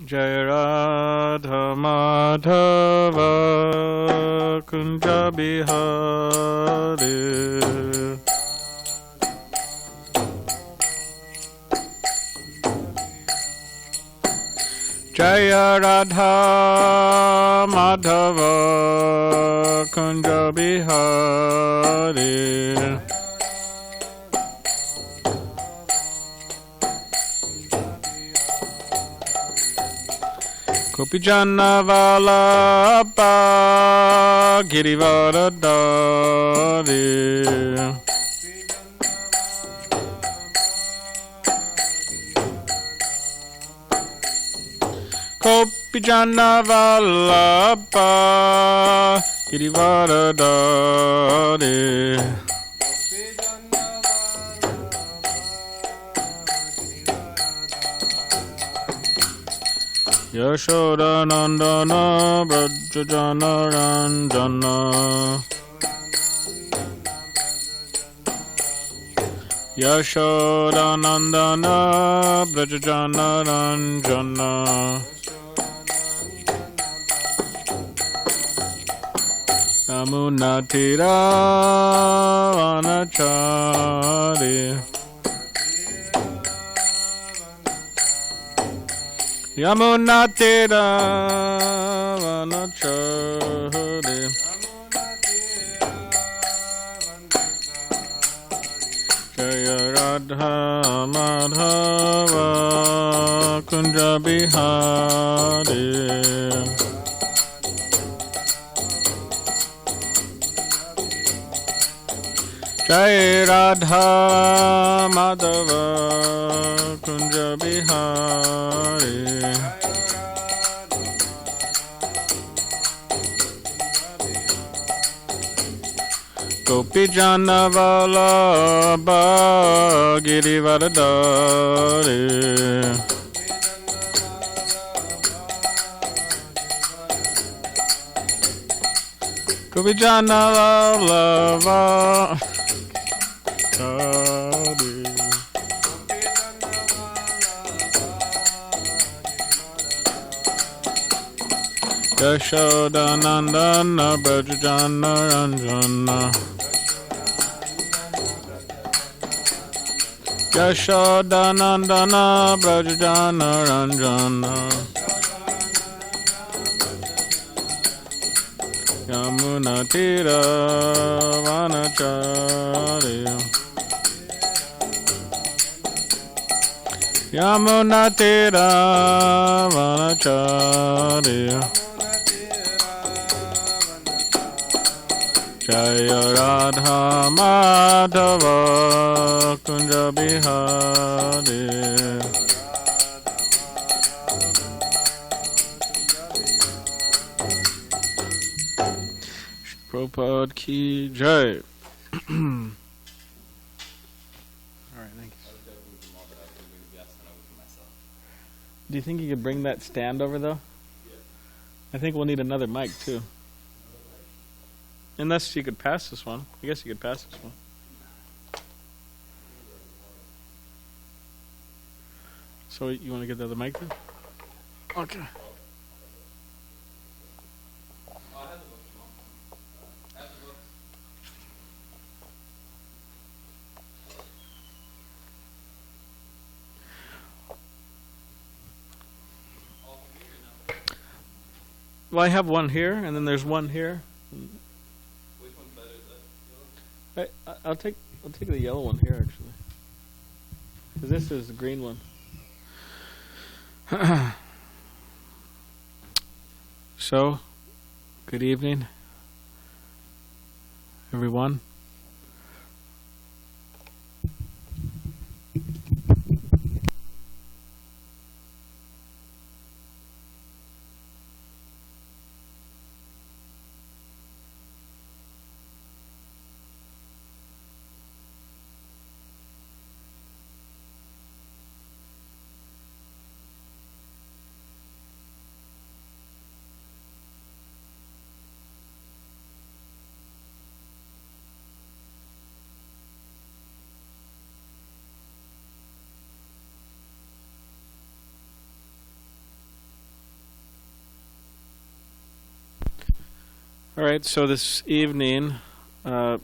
Jai Radha Madhava Kunja Bihari Jaya Radha Madhava Kunja Bihari Gopijana Vallabha Girivaradari Gopijana Vallabha Girivaradari Yashoda Nandana Brajajana Ranjana Yashoda Nandana Brajajana Ranjana Yamunatira Vanachari Yamunatira Vanachari Jaya Radha Madhava Kunja Bihari Jai Radha Madhava Kunja Bihari Gopijana Vallabha Girivaradari Gopijana Vallabha Yashoda Nandana Brajajana Ranjana Yashoda Nandana Brajajana Ranjana Yamunatira Vanachari Yamunatira Vanachari Jaya Radha Madhava Kunja Bihari Prabhupada ki jai. Alright, thank you. Do you think you could bring that stand over though? I think we'll need another mic too. Unless you could pass this one. I guess you could pass this one. So you want to get the other mic then? Okay. Well, I have one here, and then there's one here. Which one's better? Is that yellow? I'll take the yellow one here actually, because this is the green one. So, good evening, everyone. All right, so this evening, Javeda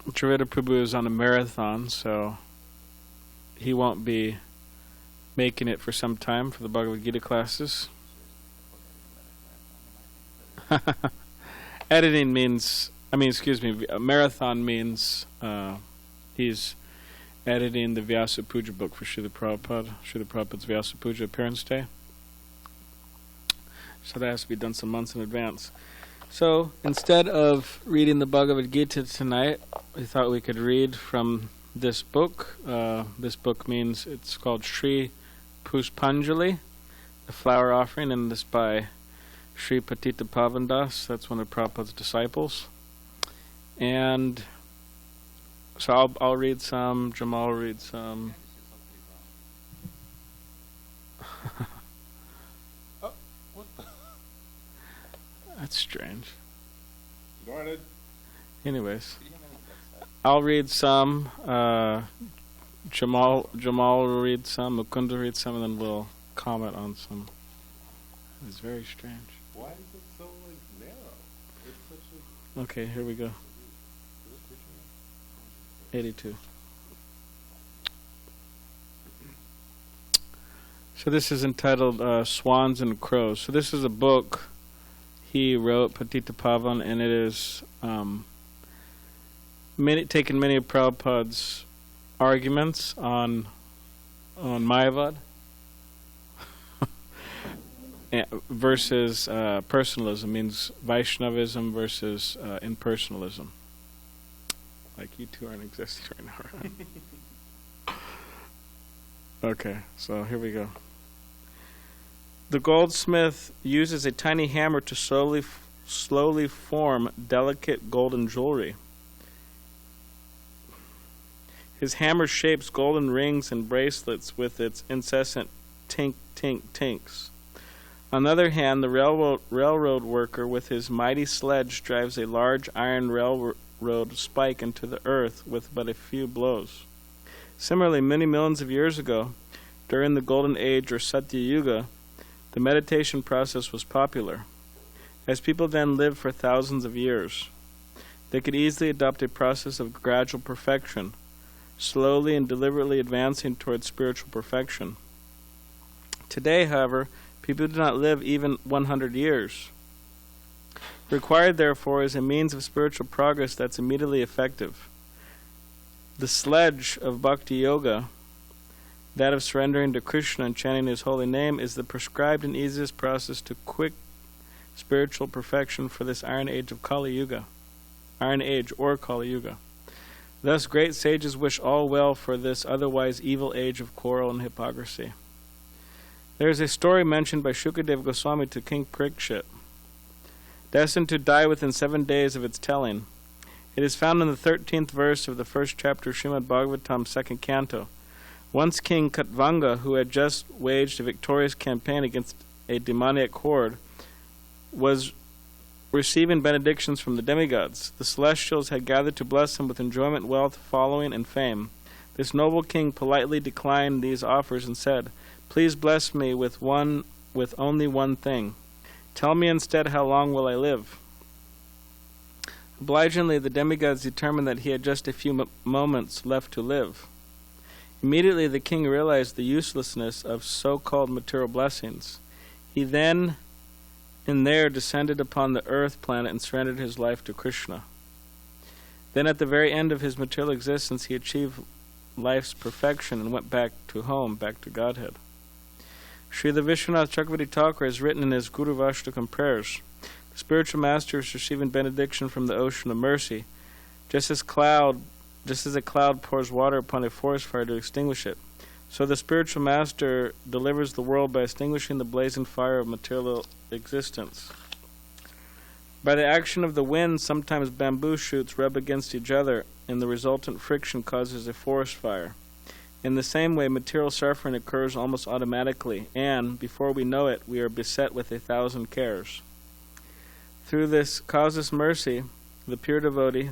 Prabhu is on a marathon, so he won't be making it for some time for the Bhagavad Gita classes. Editing means, marathon means he's editing the Vyasa Puja book for Srila Prabhupada, Srila Prabhupada's Vyasa Puja appearance day. So that has to be done some months in advance. So instead of reading the Bhagavad Gita tonight, we thought we could read from this book. This book means it's called Shri Pushpanjali, the flower offering, and it's by Shri Patita Pavandas. That's one of Prabhupada's disciples. And so I'll read some, Jamal will read some. That's strange. Go ahead. Anyways, I'll read some. Jamal will read some. Mukunda will read some, and then we'll comment on some. It's very strange. Why is it so narrow? It's such a... Okay, here we go. 82. So this is entitled Swans and Crows. So this is a book he wrote, Patita Pavan, and it is taken many of Prabhupada's arguments on Mayavad versus personalism, means Vaishnavism versus impersonalism. Like you two aren't existing right now. Okay, so here we go. The goldsmith uses a tiny hammer to slowly form delicate golden jewelry. His hammer shapes golden rings and bracelets with its incessant tink, tink, tinks. On the other hand, the railroad worker with his mighty sledge drives a large iron railroad spike into the earth with but a few blows. Similarly, many millions of years ago, during the Golden Age or Satya Yuga, the meditation process was popular. As people then lived for thousands of years, they could easily adopt a process of gradual perfection, slowly and deliberately advancing towards spiritual perfection. Today, however, people do not live even 100 years. Required, therefore, is a means of spiritual progress that's immediately effective. The sledge of bhakti yoga, that of surrendering to Krishna and chanting his holy name, is the prescribed and easiest process to quick spiritual perfection for this Iron Age of Kali Yuga. Iron Age or Kali Yuga. Thus great sages wish all well for this otherwise evil age of quarrel and hypocrisy. There is a story mentioned by Shukadeva Goswami to King Parikshit, destined to die within 7 days of its telling. It is found in the 13th verse of the first chapter of Srimad Bhagavatam, 2nd canto. Once King Katvanga, who had just waged a victorious campaign against a demoniac horde, was receiving benedictions from the demigods. The celestials had gathered to bless him with enjoyment, wealth, following, and fame. This noble king politely declined these offers and said, "Please bless me with only one thing. Tell me instead, how long will I live?" Obligingly, the demigods determined that he had just a few moments left to live. Immediately the king realized the uselessness of so-called material blessings. He then and there descended upon the earth planet and surrendered his life to Krishna. Then at the very end of his material existence, he achieved life's perfection and went back to home, back to Godhead. Srila Vishwanath Chakravarti Thakur has written in his Guru Vashtakam prayers, the spiritual master is receiving benediction from the ocean of mercy, just as a cloud pours water upon a forest fire to extinguish it. So the spiritual master delivers the world by extinguishing the blazing fire of material existence. By the action of the wind, sometimes bamboo shoots rub against each other, and the resultant friction causes a forest fire. In the same way, material suffering occurs almost automatically, and, before we know it, we are beset with 1,000 cares. Through his causeless mercy, the pure devotee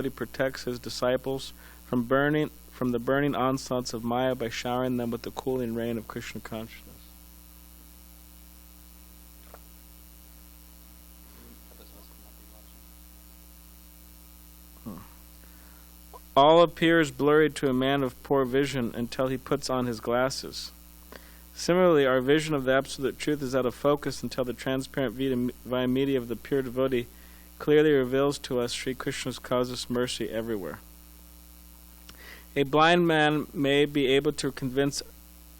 protects his disciples from the burning onslaughts of Maya by showering them with the cooling rain of Krishna consciousness. All appears blurry to a man of poor vision until he puts on his glasses. Similarly, our vision of the Absolute Truth is out of focus until the transparent via media of the pure devotee clearly reveals to us Sri Krishna's causeless mercy everywhere. A blind man may be able to convince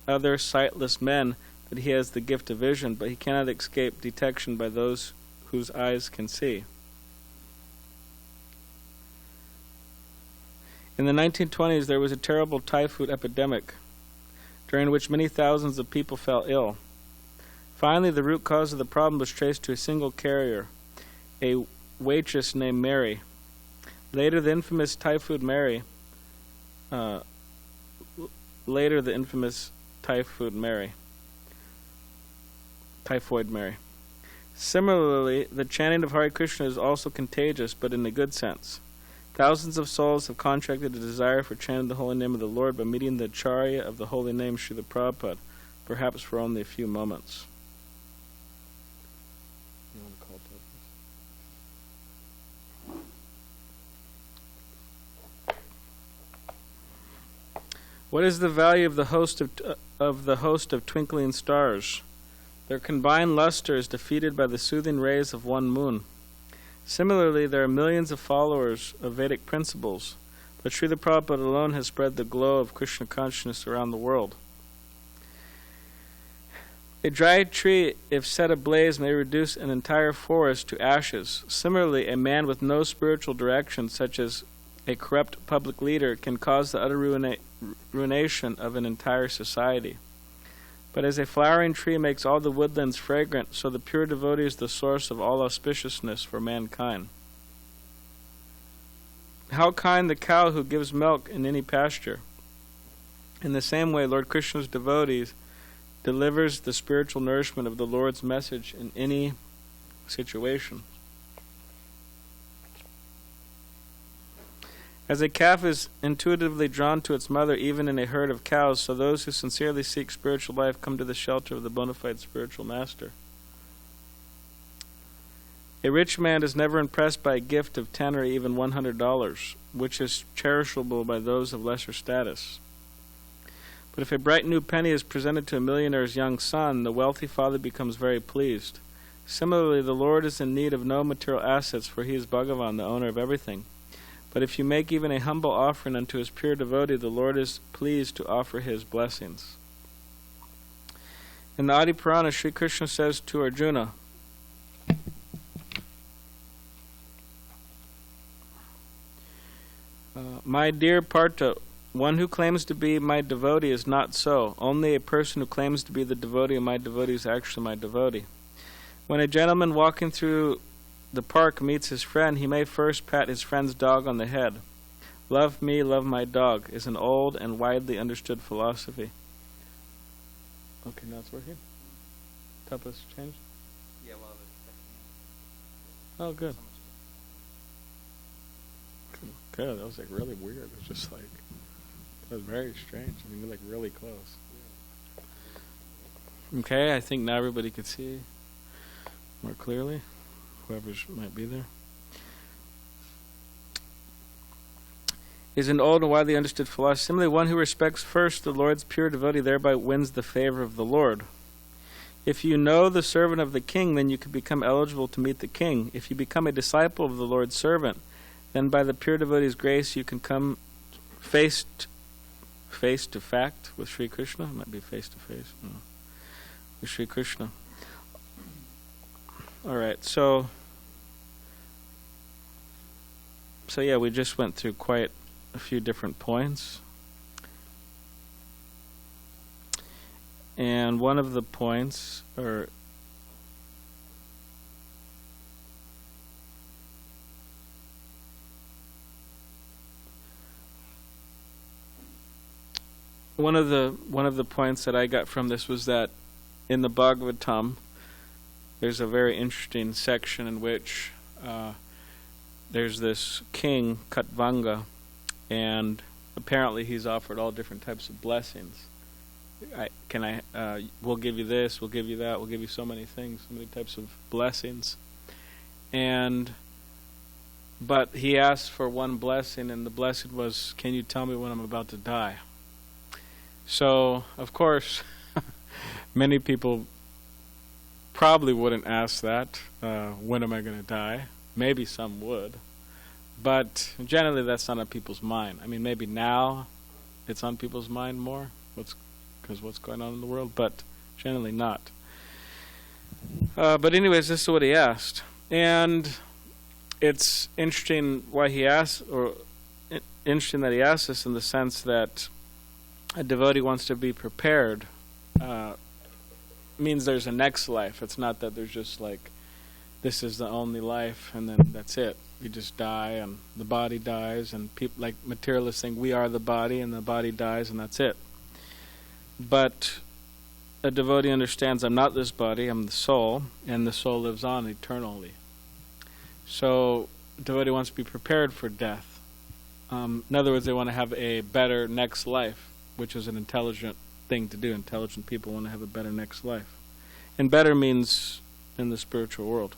other sightless men that he has the gift of vision, but he cannot escape detection by those whose eyes can see. In the 1920s, there was a terrible typhoid epidemic, during which many thousands of people fell ill. Finally, the root cause of the problem was traced to a single carrier, a waitress named Mary. Later, the infamous Typhoid Mary. Typhoid Mary. Similarly, the chanting of Hare Krishna is also contagious, but in a good sense. Thousands of souls have contracted a desire for chanting the holy name of the Lord by meeting the Acharya of the holy name, Srila Prabhupada, perhaps for only a few moments. You want to call it? What is the value of the host of twinkling stars? Their combined luster is defeated by the soothing rays of one moon. Similarly, there are millions of followers of Vedic principles, but Srila Prabhupada alone has spread the glow of Krishna consciousness around the world. A dry tree, if set ablaze, may reduce an entire forest to ashes. Similarly, a man with no spiritual direction, such as a corrupt public leader, can cause the utter ruination of an entire society. But as a flowering tree makes all the woodlands fragrant, so the pure devotee is the source of all auspiciousness for mankind. How kind the cow who gives milk in any pasture. In the same way, Lord Krishna's devotees delivers the spiritual nourishment of the Lord's message in any situation. As a calf is intuitively drawn to its mother even in a herd of cows, so those who sincerely seek spiritual life come to the shelter of the bona fide spiritual master. A rich man is never impressed by a gift of $10 or even $100, which is cherishable by those of lesser status. But if a bright new penny is presented to a millionaire's young son, the wealthy father becomes very pleased. Similarly, the Lord is in need of no material assets, for he is Bhagavan, the owner of everything. But if you make even a humble offering unto his pure devotee, the Lord is pleased to offer his blessings. In the Adi Purana, Sri Krishna says to Arjuna, My dear Partha, one who claims to be my devotee is not so. Only a person who claims to be the devotee of my devotee is actually my devotee. When a gentleman walking through the park meets his friend, he may first pat his friend's dog on the head. Love me, love my dog is an old and widely understood philosophy. Okay, now it's working? Tapas changed? Yeah, well, Oh, good. Good, that was like really weird. It was just like, that was very strange. I mean, we're like really close. Okay, I think now everybody can see more clearly. Whoever might be there. Is an old and widely understood philosophy. Similarly, one who respects first the Lord's pure devotee thereby wins the favor of the Lord. If you know the servant of the king, then you can become eligible to meet the king. If you become a disciple of the Lord's servant, then by the pure devotee's grace you can come face to fact with Sri Krishna. It might be face to face with Sri Krishna. All right, so yeah, we just went through quite a few different points. And one of the points, or one of the points that I got from this was that in the Bhagavatam, there's a very interesting section in which there's this king, Katvanga, and apparently he's offered all different types of blessings. We'll give you this, we'll give you that, we'll give you so many things, so many types of blessings. And But he asked for one blessing, and the blessing was, can you tell me when I'm about to die? So, of course, many people probably wouldn't ask that, when am I going to die? Maybe some would. But generally that's not on people's mind. I mean, maybe now it's on people's mind more, because what's going on in the world, but generally not. But anyways, this is what he asked. And it's interesting why he asked, or interesting that he asked this, in the sense that a devotee wants to be prepared. Means there's a next life. It's not that there's just like, this is the only life and then that's it. We just die and the body dies, and people like materialists think we are the body and the body dies and that's it. But a devotee understands, I'm not this body, I'm the soul, and the soul lives on eternally. So a devotee wants to be prepared for death. In other words, they want to have a better next life, which is an intelligent thing to do. Intelligent people want to have a better next life. And better means in the spiritual world,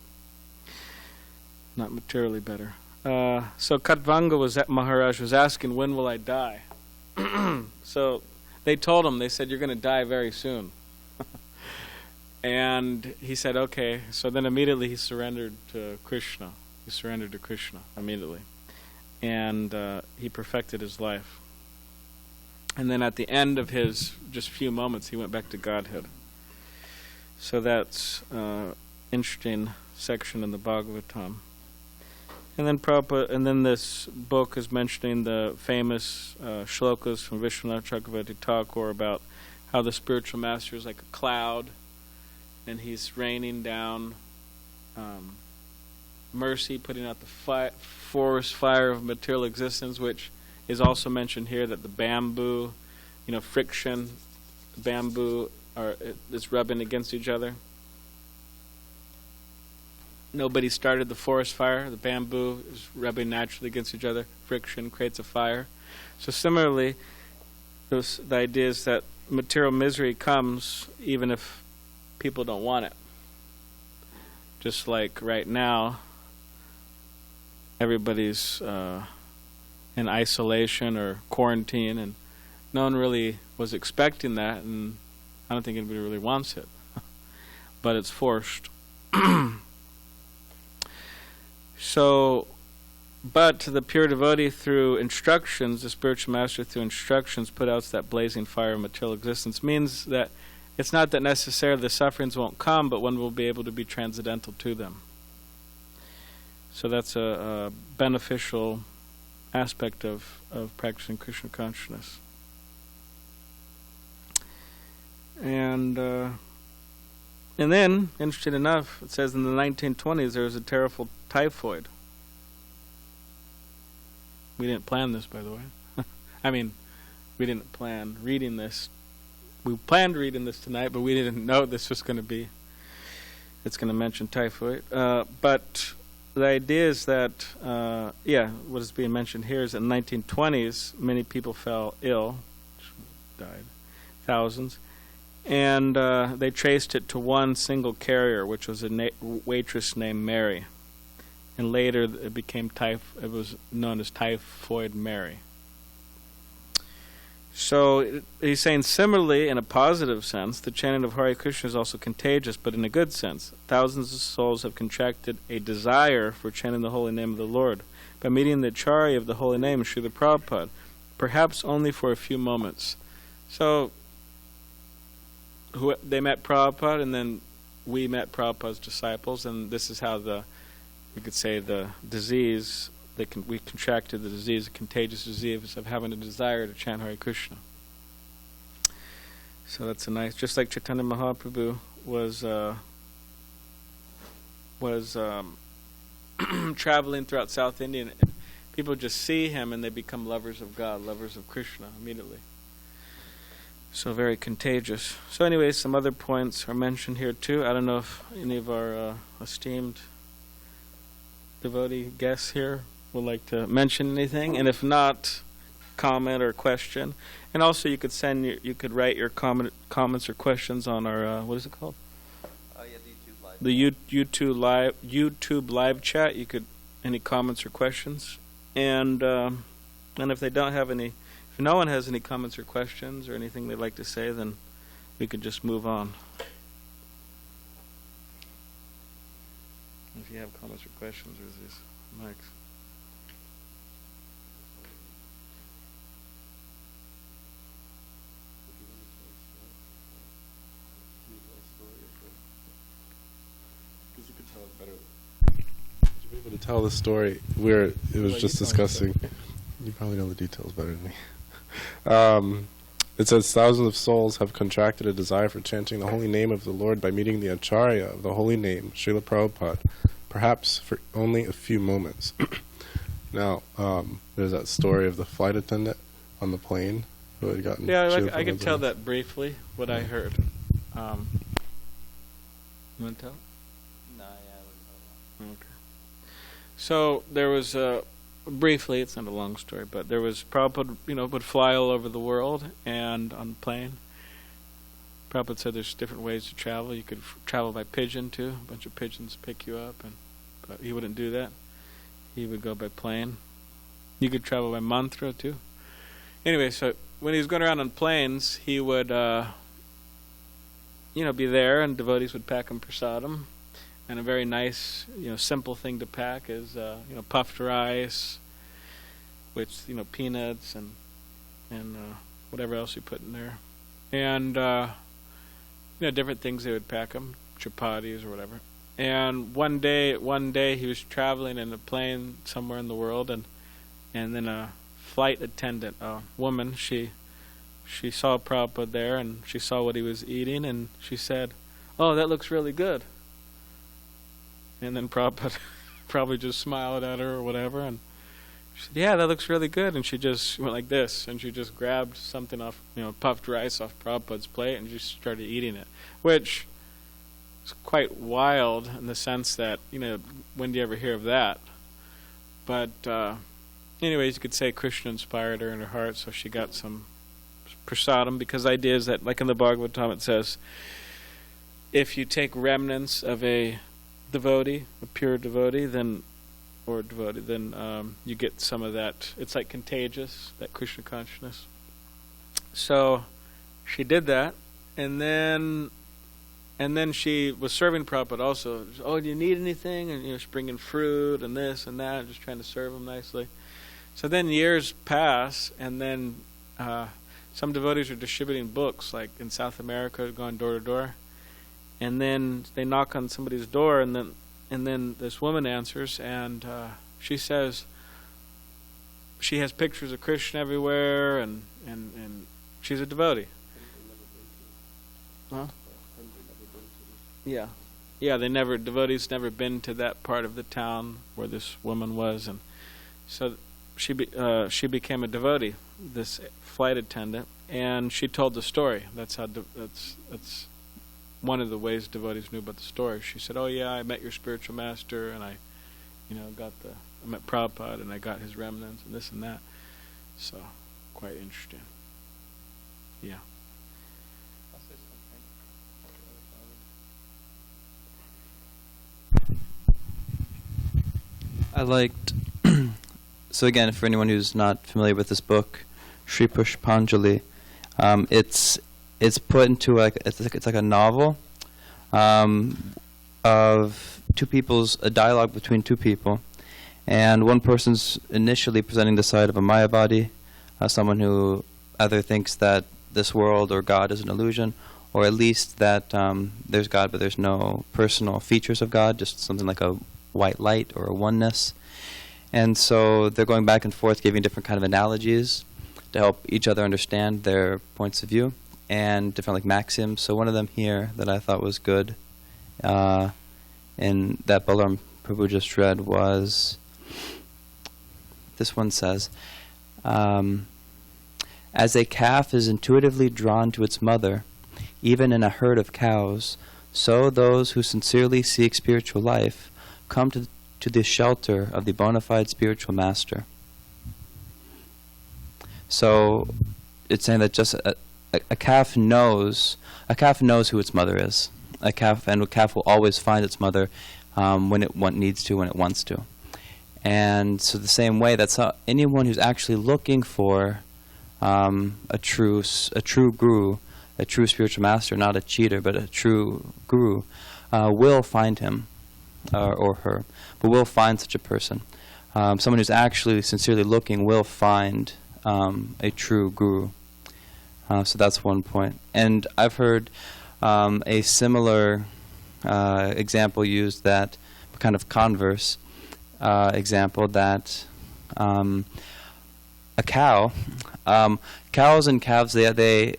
not materially better. So Katvanga Maharaj was asking, when will I die? So they told him, they said, you're going to die very soon. And he said, okay. So then immediately he surrendered to Krishna. He surrendered to Krishna immediately. And he perfected his life. And then at the end of his just few moments, he went back to Godhead. So that's interesting section in the Bhagavatam. And then Prabhupada, and then this book is mentioning the famous shlokas from Vishwanath Chakravarti Thakur about how the spiritual master is like a cloud, and he's raining down mercy, putting out the forest fire of material existence, which is also mentioned here, that the bamboo, friction, bamboo is rubbing against each other. Nobody started the forest fire. The bamboo is rubbing naturally against each other. Friction creates a fire. So similarly, the idea is that material misery comes even if people don't want it. Just like right now, everybody's in isolation or quarantine, and no one really was expecting that, and I don't think anybody really wants it. But it's forced. So, but the pure devotee through instructions, the spiritual master through instructions put out that blazing fire of material existence, means that it's not that necessarily the sufferings won't come, but one will be able to be transcendental to them. So that's a beneficial aspect of practicing Krishna consciousness. And then, interesting enough, it says in the 1920s there was a terrible typhoid. We didn't plan this, by the way. I mean, we didn't plan reading this. We planned reading this tonight, but we didn't know this was going to be. It's going to mention typhoid. But the idea is that, what is being mentioned here is that in the 1920s, many people fell ill, died, thousands. And they traced it to one single carrier, which was a waitress named Mary. And later it became it was known as Typhoid Mary. So he's saying similarly, in a positive sense, the chanting of Hare Krishna is also contagious, but in a good sense. Thousands of souls have contracted a desire for chanting the holy name of the Lord by meeting the Acharya of the holy name, Srila Prabhupada, perhaps only for a few moments. So they met Prabhupada, and then we met Prabhupada's disciples, and this is how we could say the disease, we contracted the disease, a contagious disease of having a desire to chant Hare Krishna. So that's a nice, just like Chaitanya Mahaprabhu was traveling throughout South India, and people just see him and they become lovers of God, lovers of Krishna immediately. So very contagious. So anyways, some other points are mentioned here too. I don't know if any of our esteemed devotee guests here would like to mention anything, and if not, comment or question. And also, you could write your comments or questions on our what is it called? The YouTube live. The YouTube live chat. You could any comments or questions. And if they don't have any, if no one has any comments or questions or anything they'd like to say, then we could just move on. If you have comments or questions, or is this Mike's? Because you could tell it better. Would you be able to tell the story where it was just discussing? You probably know the details better than me. It says, thousands of souls have contracted a desire for chanting the holy name of the Lord by meeting the Acharya of the holy name, Srila Prabhupada, perhaps for only a few moments. Now, there's that story of the flight attendant on the plane who had gotten... Yeah, I could tell that briefly, what I heard. You want to tell? No, yeah, I wouldn't know. Okay. So there was, briefly, it's not a long story, but there was Prabhupada, would fly all over the world and on the plane. Prabhupada said there's different ways to travel. You could travel by pigeon too. A bunch of pigeons pick you up, but he wouldn't do that. He would go by plane. You could travel by mantra too. Anyway, so when he was going around on planes, he would, be there, and devotees would pack him prasadam. And a very nice, simple thing to pack is, puffed rice, with, peanuts and whatever else you put in there. And, different things they would pack him, chapatis or whatever. And one day he was traveling in a plane somewhere in the world, and then a flight attendant, a woman, she saw Prabhupada there, and she saw what he was eating, and she said, "Oh, that looks really good." And then Prabhupada probably just smiled at her or whatever, and she said, "Yeah, that looks really good." And she just went like this, and she just grabbed something off, puffed rice off Prabhupada's plate, and just started eating it, which is quite wild in the sense that, when do you ever hear of that? But anyways, you could say Krishna inspired her in her heart, so she got some prasadam, because the idea is that, like in the Bhagavatam, it says, if you take remnants of a devotee, a pure devotee, then you get some of that. It's like contagious, that Krishna consciousness. So she did that, and then she was serving Prabhupada also. "Oh, do you need anything?" And she's bringing fruit and this and that, just trying to serve him nicely. So then years pass, and then some devotees are distributing books, like in South America, going door to door. And then they knock on somebody's door, and then this woman answers, and she says she has pictures of Krishna everywhere, and she's a devotee. Huh? Yeah, devotees never been to that part of the town where this woman was, and so she became a devotee, this flight attendant, and she told the story. That's one of the ways devotees knew about the story. She said, "Oh yeah, I met your spiritual master, and I met Prabhupada, and I got his remnants, and this and that." So, quite interesting. Yeah. I'll say something. I liked, so again, for anyone who's not familiar with this book, Shri Pushpanjali, it's put into it's like a novel of a dialogue between two people, and one person's initially presenting the side of a Mayavadi, someone who either thinks that this world or God is an illusion, or at least that there's God but there's no personal features of God, just something like a white light or a oneness. And so they're going back and forth, giving different kind of analogies to help each other understand their points of view, and different maxims. So one of them here that I thought was good, and that Balaram Prabhu just read, was, this one says, as a calf is intuitively drawn to its mother, even in a herd of cows, so those who sincerely seek spiritual life come to the shelter of the bona fide spiritual master. So it's saying that just a calf knows who its mother is. A calf will always find its mother when it needs to, when it wants to. And so the same way, that's how anyone who's actually looking for a true guru, a true spiritual master, not a cheater, but a true guru, will find him or her, but will find such a person. Someone who's actually sincerely looking will find a true guru. So that's one point. And I've heard a similar example used, that kind of converse example, that a cow, cows and calves, they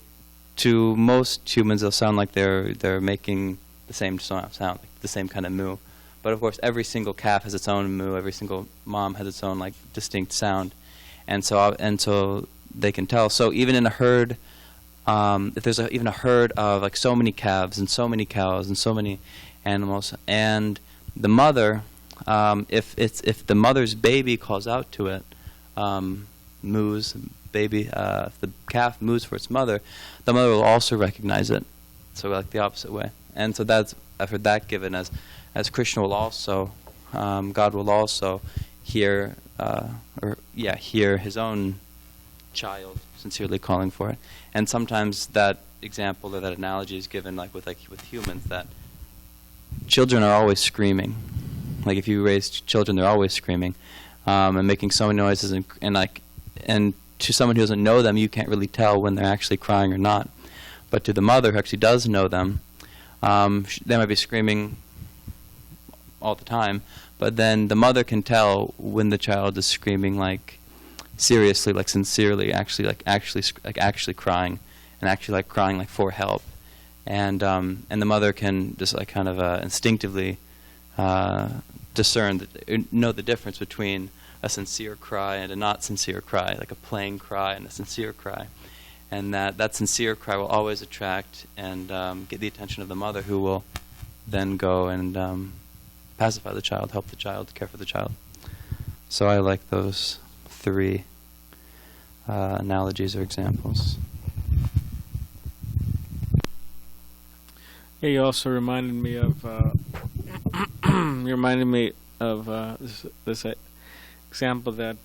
to most humans they'll sound like they're making the same sound, like the same kind of moo. But of course, every single calf has its own moo. Every single mom has its own like distinct sound, and so they can tell. So even in a herd, if there's even a herd of like so many calves and so many cows and so many animals, and the mother, if the mother's baby calls out to it, moos, baby, if the calf moos for its mother, the mother will also recognize it. So like the opposite way. And so I've heard that given as Krishna will also, God will also hear his own child sincerely calling for it. And sometimes that example or that analogy is given with humans, that children are always screaming. Like if you raise children, they're always screaming and making so many noises, and to someone who doesn't know them, you can't really tell when they're actually crying or not. But to the mother who actually does know them, they might be screaming all the time, but then the mother can tell when the child is screaming like seriously, like sincerely, actually crying, and actually like crying like for help, and the mother can just like kind of instinctively discern, know the difference between a sincere cry and a not sincere cry, like a playing cry and a sincere cry. And that sincere cry will always attract and get the attention of the mother, who will then go and pacify the child, help the child, care for the child. So I like those three analogies or examples. Yeah, you also reminded me of this example that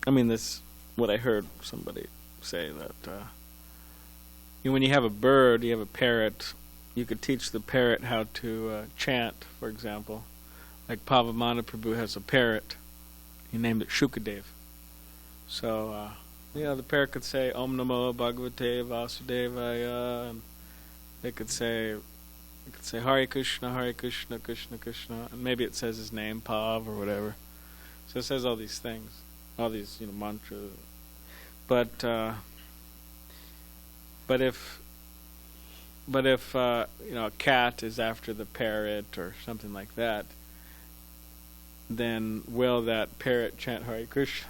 this what I heard somebody say, that when you have a bird, you have a parrot, you could teach the parrot how to chant, for example. Like Paramahamsa Prabhu has a parrot. He named it Shukadev. So, the parrot could say Om Namo Bhagavate Vasudevaya, and they could say Hare Krishna, Krishna Krishna, and maybe it says his name, Pav, or whatever. So it says all these things, all these mantras. But if a cat is after the parrot or something like that, then will that parrot chant Hare Krishna,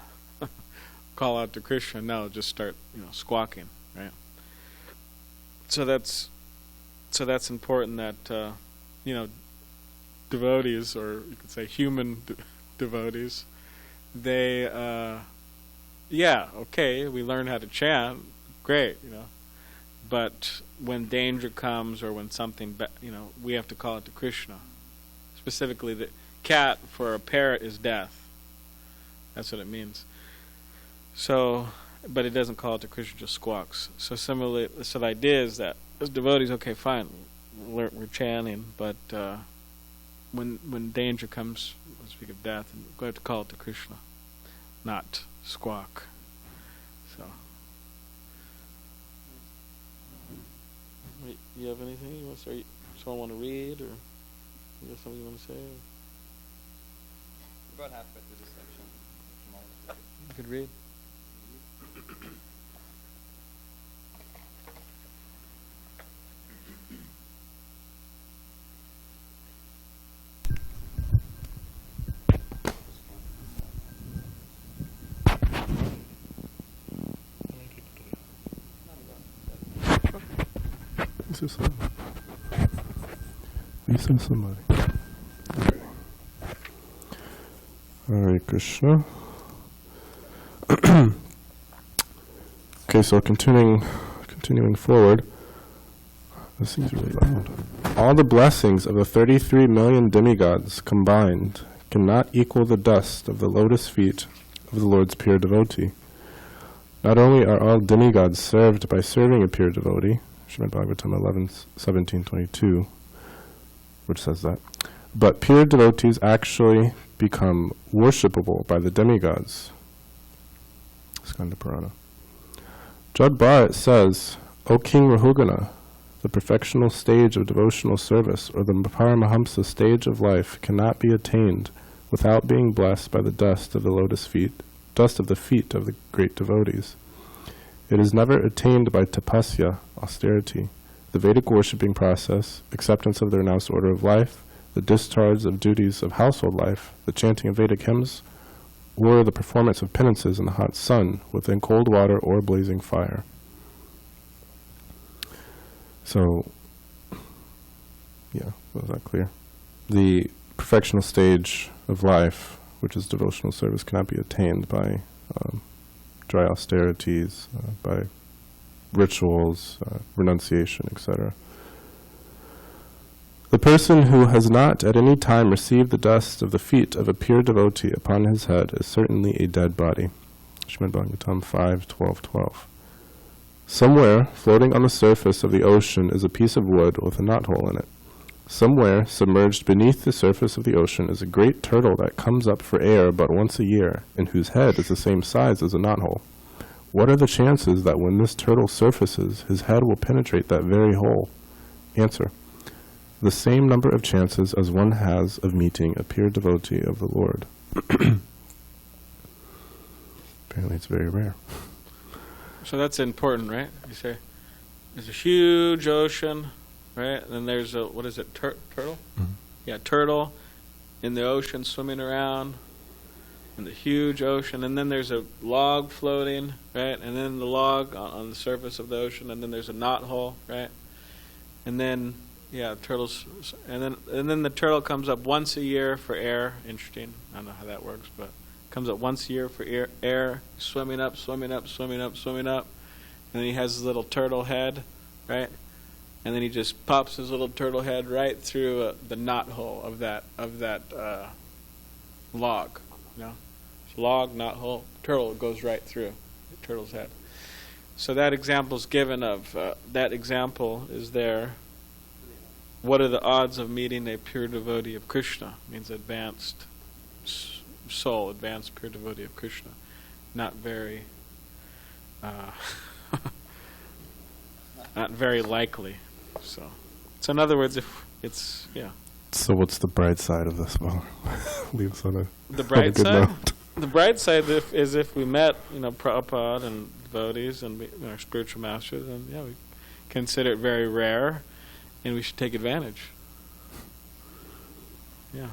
call out to Krishna? No, just start squawking, right? So that's important that devotees, or you could say human devotees, they we learn how to chant, great, but when danger comes or when something we have to call it to Krishna. Specifically, the cat for a parrot is death. That's what it means. So, but it doesn't call it to Krishna, just squawks. So similarly, so the idea is that as devotees, okay, fine, we're chanting, but when danger comes, we speak of death, and we have to call it to Krishna, not squawk. So, you have anything you want to say? Someone want to read, or you have something you want to say? About halfway through this section. You could read. Somebody. Okay. Hare Krishna. Okay, so continuing forward. This seems really loud. All the blessings of the 33 million demigods combined cannot equal the dust of the lotus feet of the Lord's pure devotee. Not only are all demigods served by serving a pure devotee, Srimad Bhagavatam 11:17-22, which says that, but pure devotees actually become worshipable by the demigods. Skanda Purana. Jod Bharat says, O King Rahugana, the perfectional stage of devotional service, or the Paramahamsa stage of life, cannot be attained without being blessed by the dust of the lotus feet, dust of the feet of the great devotees. It is never attained by tapasya, austerity, the Vedic worshipping process, acceptance of the renounced order of life, the discharge of duties of household life, the chanting of Vedic hymns, or the performance of penances in the hot sun, within cold water or blazing fire. So, yeah, was that clear? The perfectional stage of life, which is devotional service, cannot be attained by dry austerities, by rituals, renunciation, etc. The person who has not at any time received the dust of the feet of a pure devotee upon his head is certainly a dead body. Srimad Bhagavatam 5:12-12. Somewhere, floating on the surface of the ocean, is a piece of wood with a knothole in it. Somewhere, submerged beneath the surface of the ocean, is a great turtle that comes up for air but once a year, and whose head is the same size as a knothole. What are the chances that when this turtle surfaces, his head will penetrate that very hole? Answer: the same number of chances as one has of meeting a pure devotee of the Lord. Apparently it's very rare. So that's important, right? You say there's a huge ocean, right? And then there's a, what is it, turtle? Mm-hmm. Yeah, turtle in the ocean swimming around in the huge ocean. And then there's a log floating, right? And then the log on the surface of the ocean. And then there's a knothole, right? And then, yeah, turtles. And then the turtle comes up once a year for air. Interesting. I don't know how that works, but comes up once a year for air, swimming up, swimming up, swimming up, swimming up. And then he has his little turtle head, right? And then he just pops his little turtle head right through the knothole of that log, you know? Log, knothole, turtle goes right through the turtle's head. So that example is given of, that example is there. What are the odds of meeting a pure devotee of Krishna? Means advanced soul, advanced pure devotee of Krishna. Not very not very likely. So in other words, if it's, yeah. So what's the bright side of this? Well, leave us on The bright on a good side? note. The bright side is if we met, Prabhupada and devotees and our spiritual masters, and yeah, we consider it very rare, and we should take advantage. Yeah.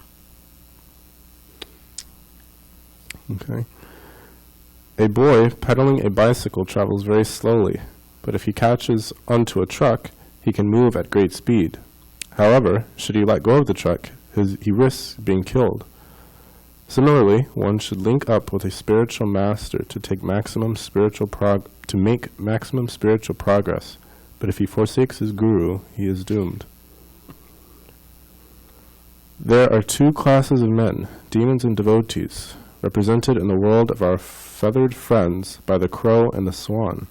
Okay. A boy pedaling a bicycle travels very slowly, but if he catches onto a truck, he can move at great speed. However, should he let go of the truck, he risks being killed. Similarly, one should link up with a spiritual master to take maximum spiritual make maximum spiritual progress, but if he forsakes his guru, he is doomed. There are two classes of men, demons and devotees, represented in the world of our feathered friends by the crow and the swan.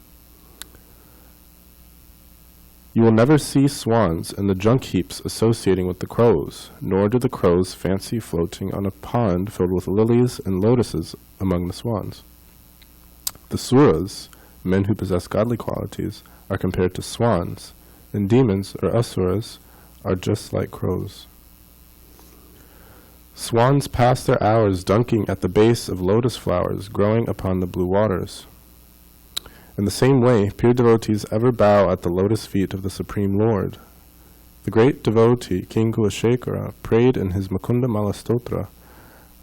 You will never see swans in the junk heaps associating with the crows, nor do the crows fancy floating on a pond filled with lilies and lotuses among the swans. The suras, men who possess godly qualities, are compared to swans, and demons, or asuras, are just like crows. Swans pass their hours dunking at the base of lotus flowers growing upon the blue waters. In the same way, pure devotees ever bow at the lotus feet of the Supreme Lord. The great devotee, King Kulashekara, prayed in his Mukunda Mala Stotra,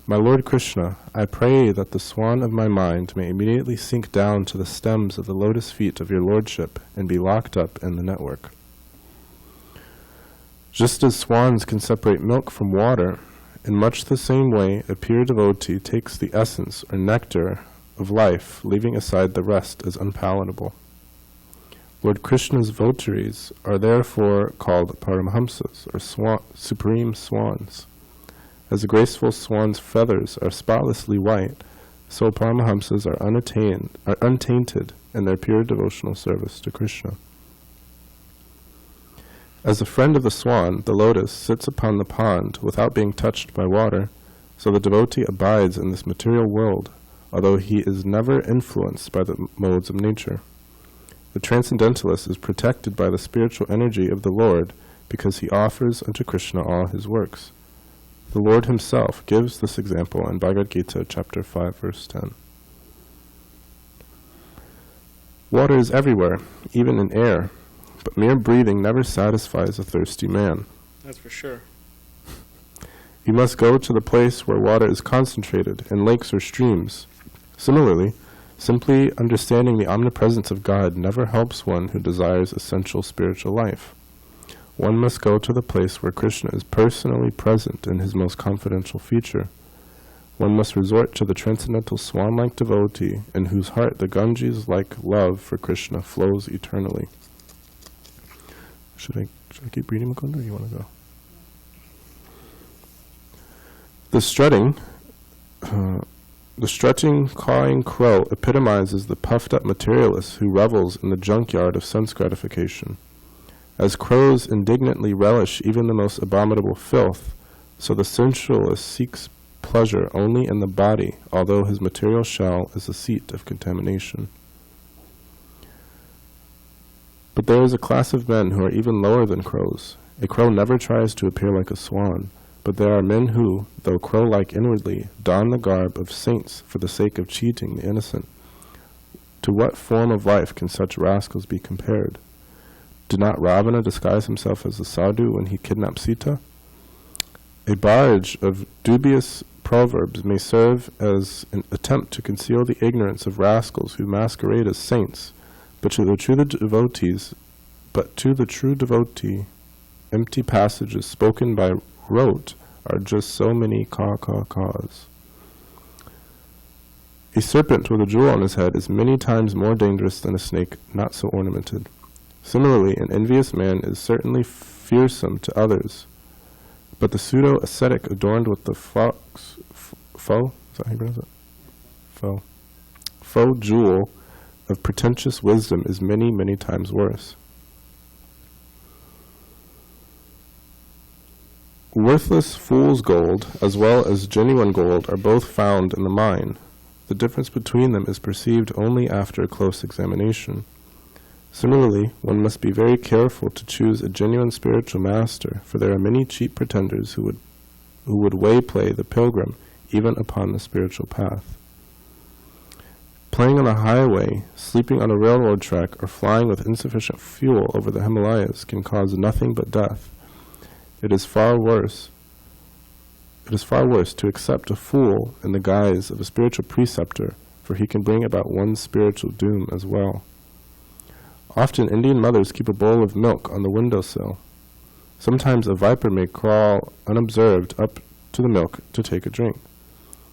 "My Lord Krishna, I pray that the swan of my mind may immediately sink down to the stems of the lotus feet of your lordship and be locked up in the network." Just as swans can separate milk from water, in much the same way a pure devotee takes the essence or nectar of life, leaving aside the rest as unpalatable. Lord Krishna's votaries are therefore called Paramahamsas, or supreme swans. As the graceful swan's feathers are spotlessly white, so Paramahamsas are untainted in their pure devotional service to Krishna. As the friend of the swan, the lotus sits upon the pond without being touched by water, so the devotee abides in this material world, although he is never influenced by the modes of nature. The transcendentalist is protected by the spiritual energy of the Lord because he offers unto Krishna all his works. The Lord himself gives this example in Bhagavad Gita, chapter 5, verse 10. Water is everywhere, even in air, but mere breathing never satisfies a thirsty man. That's for sure. You must go to the place where water is concentrated, in lakes or streams. Similarly, simply understanding the omnipresence of God never helps one who desires essential spiritual life. One must go to the place where Krishna is personally present in his most confidential feature. One must resort to the transcendental swan-like devotee in whose heart the Ganges-like love for Krishna flows eternally. Should I keep reading, Mukunda, or you want to go? The strutting, cawing crow epitomizes the puffed-up materialist who revels in the junkyard of sense gratification. As crows indignantly relish even the most abominable filth, so the sensualist seeks pleasure only in the body, although his material shell is a seat of contamination. But there is a class of men who are even lower than crows. A crow never tries to appear like a swan, but there are men who, though crow-like inwardly, don the garb of saints for the sake of cheating the innocent. To what form of life can such rascals be compared? Did not Ravana disguise himself as a sadhu when he kidnapped Sita? A barrage of dubious proverbs may serve as an attempt to conceal the ignorance of rascals who masquerade as saints, but to the true devotee, empty passages spoken by rote are just so many caws. A serpent with a jewel on his head is many times more dangerous than a snake not so ornamented. Similarly, an envious man is certainly fearsome to others, but the pseudo-ascetic adorned with the faux jewel of pretentious wisdom is many, many times worse. Worthless fool's gold, as well as genuine gold, are both found in the mine. The difference between them is perceived only after a close examination. Similarly, one must be very careful to choose a genuine spiritual master, for there are many cheap pretenders who would wayplay the pilgrim even upon the spiritual path. Playing on a highway, sleeping on a railroad track, or flying with insufficient fuel over the Himalayas can cause nothing but death. It is far worse to accept a fool in the guise of a spiritual preceptor, for he can bring about one's spiritual doom as well. Often Indian mothers keep a bowl of milk on the windowsill. Sometimes a viper may crawl unobserved up to the milk to take a drink.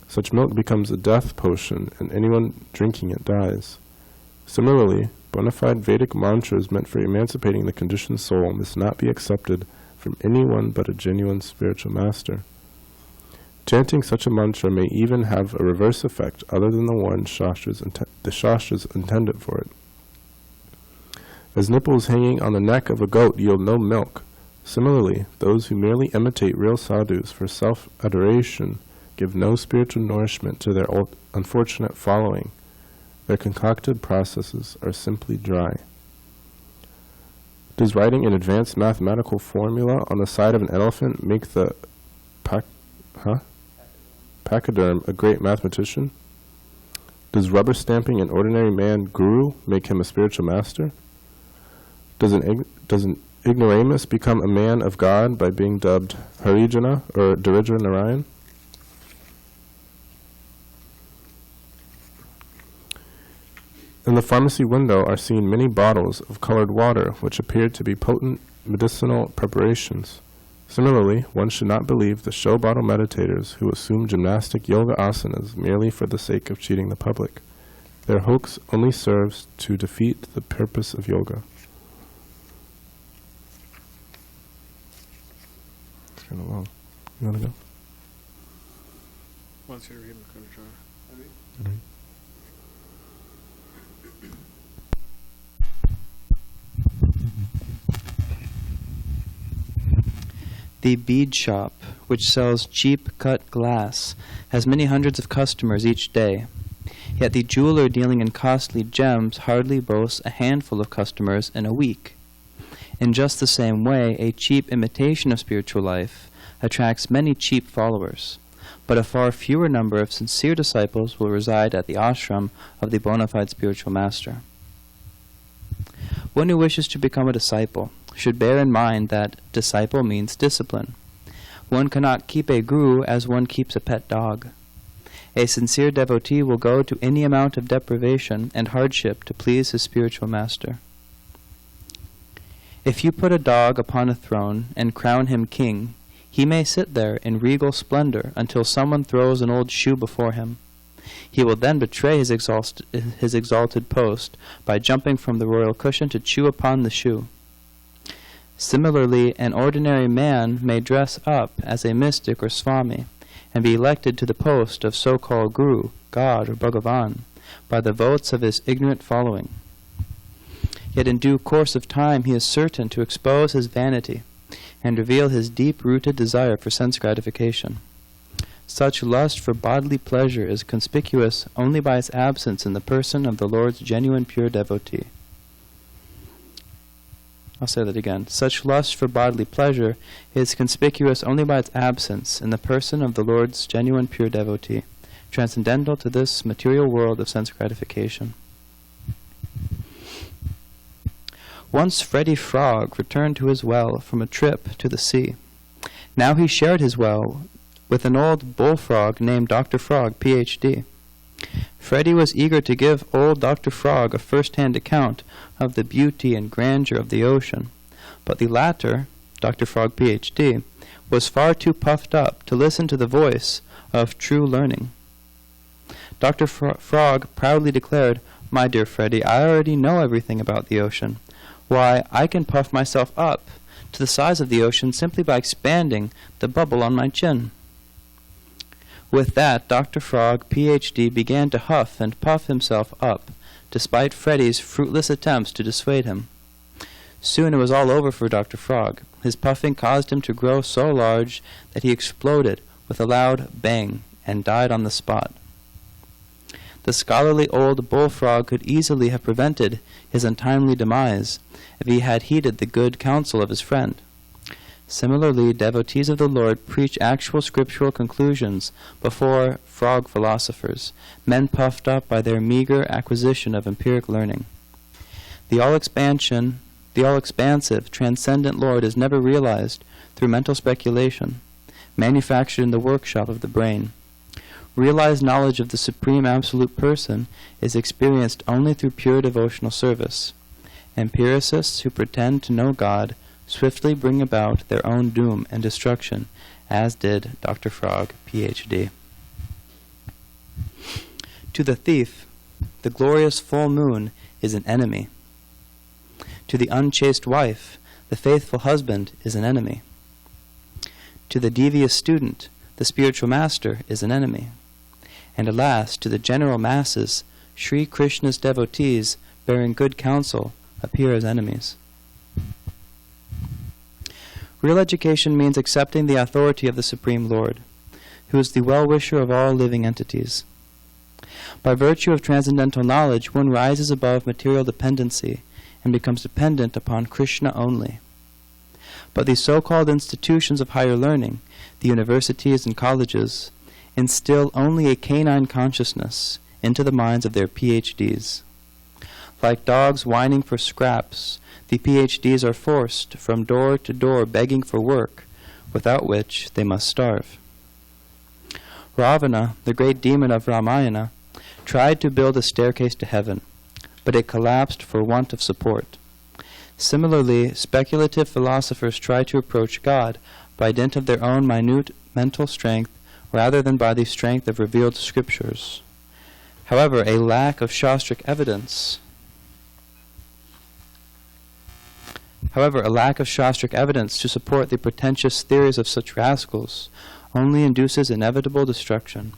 Such milk becomes a death potion, and anyone drinking it dies. Similarly, bona fide Vedic mantras meant for emancipating the conditioned soul must not be accepted from anyone but a genuine spiritual master. Chanting such a mantra may even have a reverse effect other than the one the Shastras intended for it. As nipples hanging on the neck of a goat yield no milk, similarly, those who merely imitate real sadhus for self-adoration give no spiritual nourishment to their unfortunate following. Their concocted processes are simply dry. Does writing an advanced mathematical formula on the side of an elephant make the pachyderm a great mathematician? Does rubber stamping an ordinary man guru make him a spiritual master? Does an ignoramus become a man of God by being dubbed Harijana or Daridra Narayan? In the pharmacy window are seen many bottles of colored water which appear to be potent medicinal preparations. Similarly, one should not believe the show bottle meditators who assume gymnastic yoga asanas merely for the sake of cheating the public. Their hoax only serves to defeat the purpose of yoga. It's kind of long. You want to go? Wants you to read Makudajara. The bead shop, which sells cheap cut glass, has many hundreds of customers each day. Yet the jeweler dealing in costly gems hardly boasts a handful of customers in a week. In just the same way, a cheap imitation of spiritual life attracts many cheap followers, but a far fewer number of sincere disciples will reside at the ashram of the bona fide spiritual master. One who wishes to become a disciple should bear in mind that disciple means discipline. One cannot keep a guru as one keeps a pet dog. A sincere devotee will go to any amount of deprivation and hardship to please his spiritual master. If you put a dog upon a throne and crown him king, he may sit there in regal splendor until someone throws an old shoe before him. He will then betray his exalted post by jumping from the royal cushion to chew upon the shoe. Similarly, an ordinary man may dress up as a mystic or swami and be elected to the post of so-called guru, God, or Bhagavan by the votes of his ignorant following. Yet in due course of time he is certain to expose his vanity and reveal his deep-rooted desire for sense gratification. Such lust for bodily pleasure is conspicuous only by its absence in the person of the Lord's genuine pure devotee. I'll say that again. Such lust for bodily pleasure is conspicuous only by its absence in the person of the Lord's genuine pure devotee, transcendental to this material world of sense gratification. Once Freddy Frog returned to his well from a trip to the sea. Now he shared his well with an old bullfrog named Dr. Frog, Ph.D. Freddy was eager to give old Dr. Frog a first-hand account of the beauty and grandeur of the ocean, but the latter, Dr. Frog, Ph.D., was far too puffed up to listen to the voice of true learning. Dr. Frog proudly declared, "My dear Freddy, I already know everything about the ocean. Why, I can puff myself up to the size of the ocean simply by expanding the bubble on my chin." With that, Dr. Frog, Ph.D., began to huff and puff himself up, despite Freddy's fruitless attempts to dissuade him. Soon it was all over for Dr. Frog. His puffing caused him to grow so large that he exploded with a loud bang and died on the spot. The scholarly old bullfrog could easily have prevented his untimely demise if he had heeded the good counsel of his friend. Similarly, devotees of the Lord preach actual scriptural conclusions before frog philosophers, men puffed up by their meager acquisition of empiric learning. The all-expansive, transcendent Lord is never realized through mental speculation, manufactured in the workshop of the brain. Realized knowledge of the Supreme Absolute Person is experienced only through pure devotional service. Empiricists who pretend to know God swiftly bring about their own doom and destruction, as did Dr. Frog, Ph.D. To the thief, the glorious full moon is an enemy. To the unchaste wife, the faithful husband is an enemy. To the devious student, the spiritual master is an enemy. And alas, to the general masses, Shri Krishna's devotees, bearing good counsel, appear as enemies. Real education means accepting the authority of the Supreme Lord, who is the well-wisher of all living entities. By virtue of transcendental knowledge, one rises above material dependency and becomes dependent upon Krishna only. But the so-called institutions of higher learning, the universities and colleges, instill only a canine consciousness into the minds of their PhDs. Like dogs whining for scraps, the PhDs are forced from door to door begging for work, without which they must starve. Ravana, the great demon of Ramayana, tried to build a staircase to heaven, but it collapsed for want of support. Similarly, speculative philosophers try to approach God by dint of their own minute mental strength rather than by the strength of revealed scriptures. However, a lack of Shastric evidence to support the pretentious theories of such rascals only induces inevitable destruction.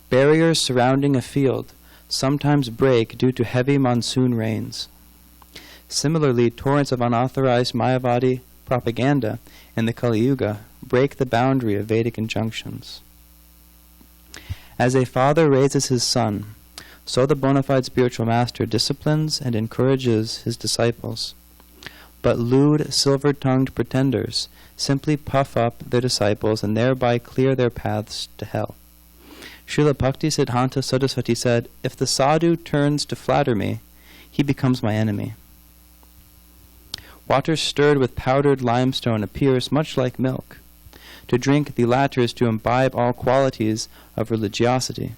Barriers surrounding a field sometimes break due to heavy monsoon rains. Similarly, torrents of unauthorized Mayavadi propaganda in the Kali Yuga break the boundary of Vedic injunctions. As a father raises his son, so the bona fide spiritual master disciplines and encourages his disciples. But lewd, silver-tongued pretenders simply puff up their disciples and thereby clear their paths to hell. Srila Bhaktisiddhanta Saraswati said, "If the sadhu turns to flatter me, he becomes my enemy." Water stirred with powdered limestone appears much like milk. To drink the latter is to imbibe all qualities of religiosity,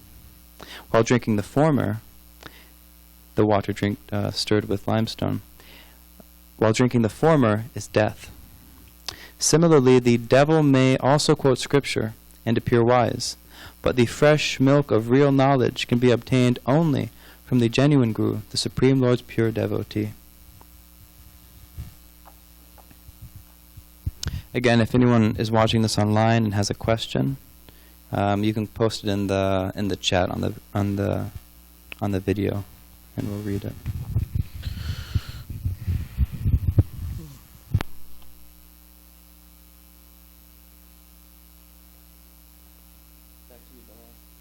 while drinking the former, the water stirred with limestone, while drinking the former is death. Similarly, the devil may also quote scripture and appear wise, but the fresh milk of real knowledge can be obtained only from the genuine Guru, the Supreme Lord's pure devotee. Again, if anyone is watching this online and has a question, you can post it in the chat on the video, and we'll read it.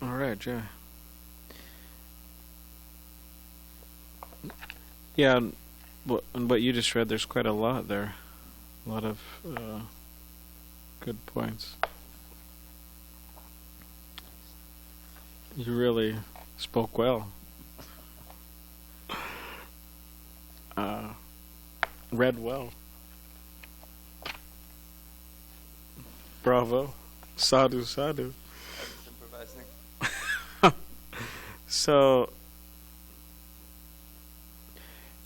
All right, Jay. Yeah, and what you just read, there's quite a lot there. A lot of good points. You really spoke well. Read well. Bravo. Sadhu, sadhu. So,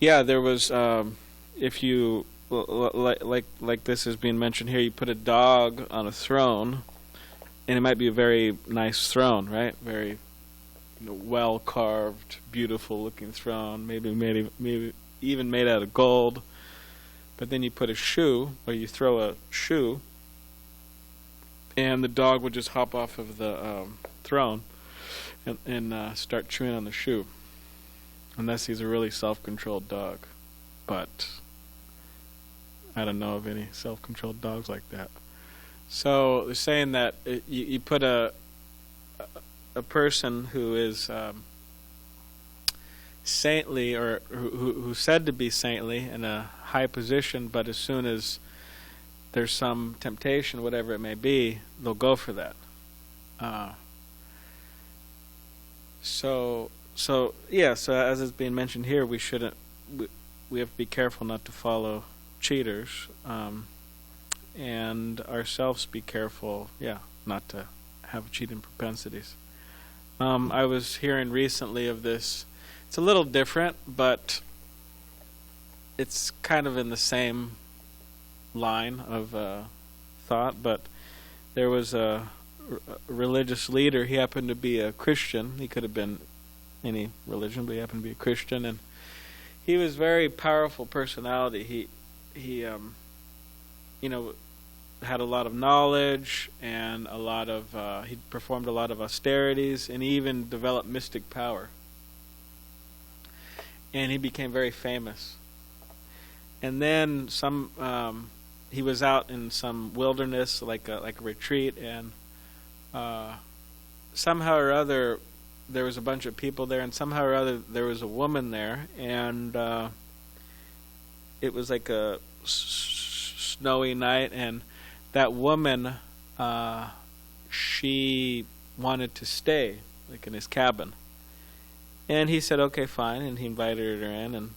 yeah, there was, if you, like this is being mentioned here, you put a dog on a throne, and it might be a very nice throne, right? Very well-carved, beautiful-looking throne, maybe even made out of gold. But then you put a shoe, or you throw a shoe, and the dog would just hop off of the throne and start chewing on the shoe, unless he's a really self-controlled dog. But I don't know of any self-controlled dogs like that. So they're saying that you put a person who is saintly, or who's said to be saintly, in a high position, but as soon as there's some temptation, whatever it may be, they'll go for that. So as is being mentioned here, we shouldn't. We have to be careful not to follow cheaters, and ourselves be careful, not to have cheating propensities. I was hearing recently of this. It's a little different, but it's kind of in the same line of thought. But there was a religious leader. He happened to be a Christian. He could have been any religion, but he happened to be a Christian, and he was a very powerful personality. He had a lot of knowledge and a lot of he performed a lot of austerities, and he even developed mystic power. And he became very famous. And then he was out in some wilderness, like a retreat, and somehow or other there was a bunch of people there, and somehow or other there was a woman there, and it was like a snowy night, and that woman, she wanted to stay, like in his cabin. And he said, okay, fine, and he invited her in,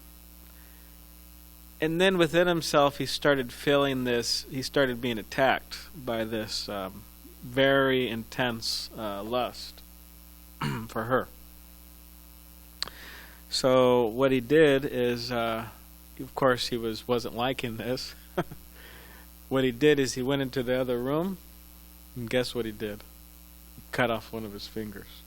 and then within himself he started feeling this, he started being attacked by this very intense lust for her. So what he did is, of course he wasn't liking this. What he did is he went into the other room, and guess what he did? He cut off one of his fingers.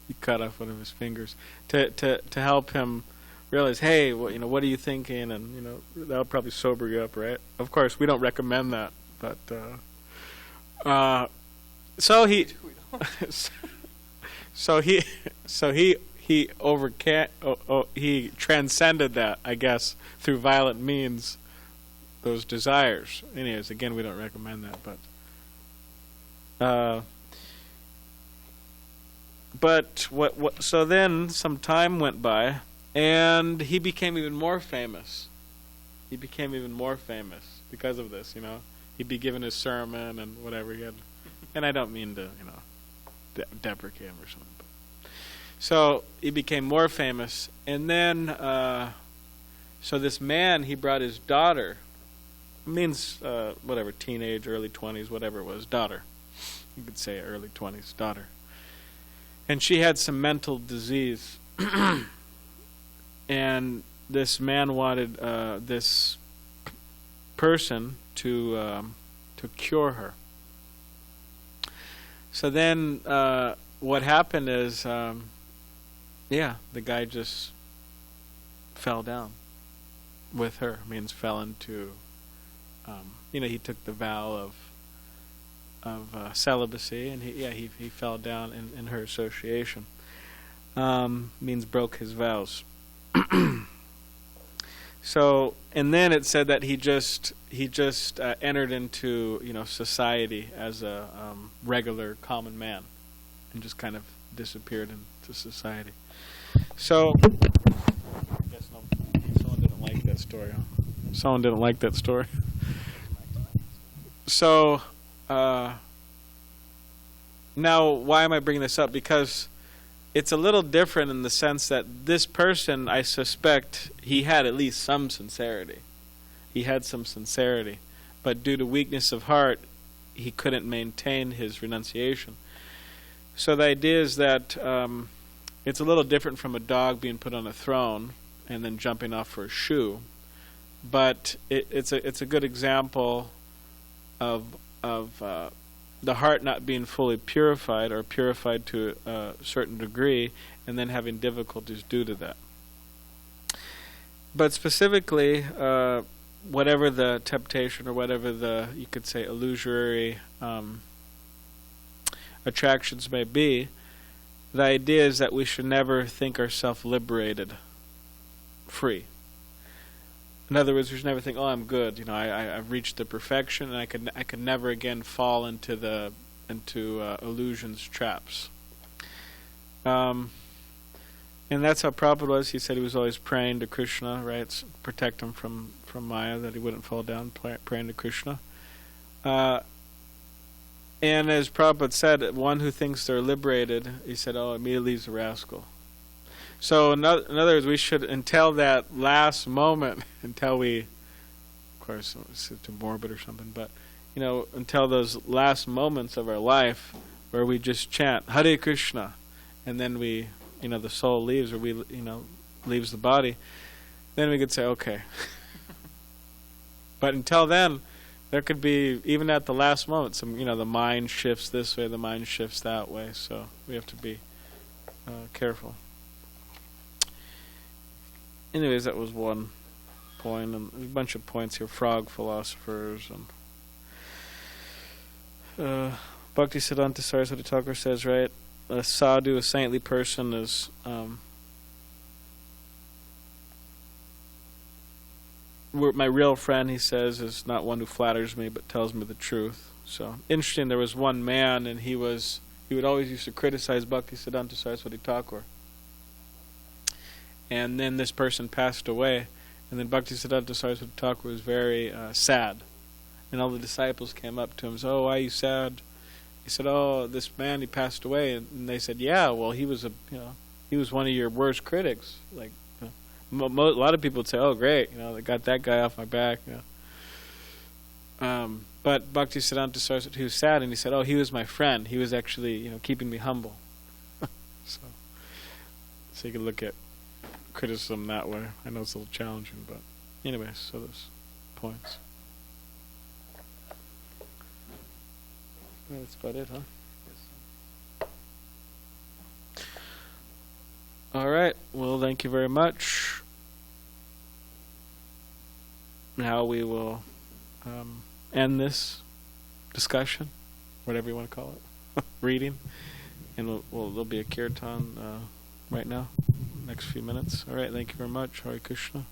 He cut off one of his fingers to help him realize, hey, what are you thinking? And that'll probably sober you up, right? Of course, we don't recommend that, but so he he transcended that, I guess, through violent means, those desires. Anyways, again, we don't recommend that, but so then some time went by, and he became even more famous. He became even more famous because of this, He'd be given his sermon and whatever he had. And I don't mean to, deprecate him or something. But. So he became more famous. And then, so this man, he brought his daughter. It means, whatever, teenage, early 20s, whatever it was, daughter. You could say early 20s, daughter. And she had some mental disease. And this man wanted this person to cure her. So then what happened is, the guy just fell down with her. Means fell into, he took the vow of celibacy, and he fell down in her association. Means broke his vows. So, and then it said that he just entered into society as a regular common man, and just kind of disappeared into society. So, I guess someone didn't like that story. Huh? Someone didn't like that story. So, now why am I bringing this up? Because it's a little different in the sense that this person, I suspect, he had at least some sincerity. He had some sincerity. But due to weakness of heart, he couldn't maintain his renunciation. So the idea is that it's a little different from a dog being put on a throne and then jumping off for a shoe. But it's a good example of the heart not being fully purified, or purified to a certain degree, and then having difficulties due to that. But specifically, whatever the temptation, or whatever the, you could say, illusory attractions may be, the idea is that we should never think ourselves liberated, free. In other words, we should never think, "Oh, I'm good. I've reached the perfection, and I could never again fall into illusions, traps." And that's how Prabhupada was. He said he was always praying to Krishna, right? Protect him from Maya, that he wouldn't fall down. Praying to Krishna. And as Prabhupada said, one who thinks they're liberated, he said, immediately he's a rascal. So in other words, we should, until that last moment, until we, of course, it's too morbid or something, but, until those last moments of our life where we just chant, Hare Krishna, and then we, the soul leaves, or leaves the body, then we could say, okay. But until then, there could be, even at the last moment, some, the mind shifts this way, the mind shifts that way, so we have to be careful. Anyways, that was one point, and a bunch of points here. Frog philosophers, and Bhaktisiddhanta Saraswati Thakur says, right, a sadhu, a saintly person, is my real friend, he says, is not one who flatters me but tells me the truth. So interesting. There was one man, and he would always used to criticize Bhaktisiddhanta Saraswati Thakur. And then this person passed away, and then Bhaktisiddhanta Saraswati Thakur was very sad. And all the disciples came up to him and said, why are you sad? He said, this man, he passed away. And they said, yeah, well, he was he was one of your worst critics. Like, a lot of people would say, great, they got that guy off my back. But Bhaktisiddhanta Saraswati, he was sad, and he said, he was my friend. He was actually, keeping me humble. So you can look at criticism that way. I know it's a little challenging, but anyway, so those points. That's about it, huh? Yes. All right. Well, thank you very much. Now we will end this discussion, whatever you want to call it, reading, And there'll be a kirtan right now, next few minutes. All right, thank you very much. Hare Krishna.